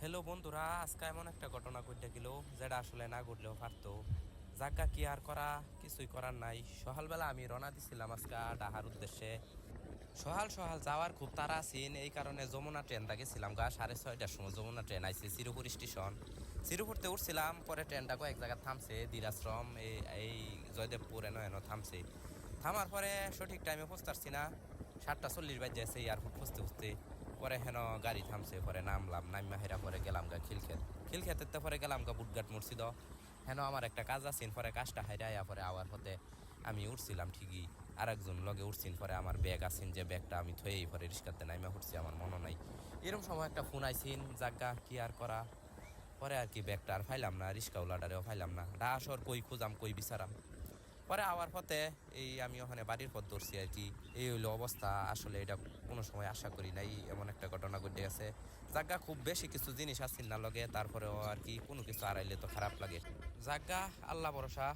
Hello বন্ধুরা, আজকে এমন একটা ঘটনা ঘটে গেল যেটা আসলে না ঘটলেও পারতো। যাজ্ঞা কি আর করা, কিছুই করার নাই। সকালবেলা আমি রওনা দিছিলাম আজকে ডাহার উদ্দেশ্যে। সকাল সকাল যাওয়ার খুব তাড়া আছেন, এই কারণে যমুনা ট্রেনটা গেছিলাম 6:30টার সময় যমুনা ট্রেন আইছে শ্রীপুর স্টেশন। শ্রীপুরতে উঠছিলাম, পরে ট্রেনটা কয়েক জায়গায় থামছে, দিরাশ্রম এই এই জয়দেবপুর এনো এনো থামছে। থামার পরে সঠিক টাইমে পৌঁছতে না, 7:40 বাজে এয়ারপোর্ট খুঁজতে খুঁজতে। পরে হেন গাড়ি থামছে, পরে নামলাম, নাইমা হেরা পরে গেলাম গা খিলক্ষেত পরে গেলাম গা বুটঘাট মসজিদ। হেন আমার একটা কাজ আছেন, পরে কাজটা হাইরা পরে আওয়ার পথে আমি উঠছিলাম ঠিকই, আর একজন লগে উঠছিন, পরে আমার ব্যাগ আছেন, যে ব্যাগটা আমি থয়েই পরে রিস্কাতে নাইমা উঠছি, আমার মনে নাই। এরকম সময় একটা ফোন আইসিন, জাগা কি আর করা। পরে আর কি ব্যাগটা আর ফাইলাম না, রিস্কাওয়ালাটারেও ফাইলাম না, ডাসর কই খুঁজাম কই বিচারাম। পরে আওয়ার পথে আমি ওখানে বাড়ির পথ ধরছি আর কি। এই হইলো অবস্থা, আসলে এটা কোনো সময় আশা করি নাই এমন একটা ঘটনা ঘটে গেছে। জাগা খুব বেশি কিছু জিনিস আসছিল না লগে, তারপরেও আর কি কোনো কিছু আড়াইলে তো খারাপ লাগে। জাগা আল্লাহ ভরসা।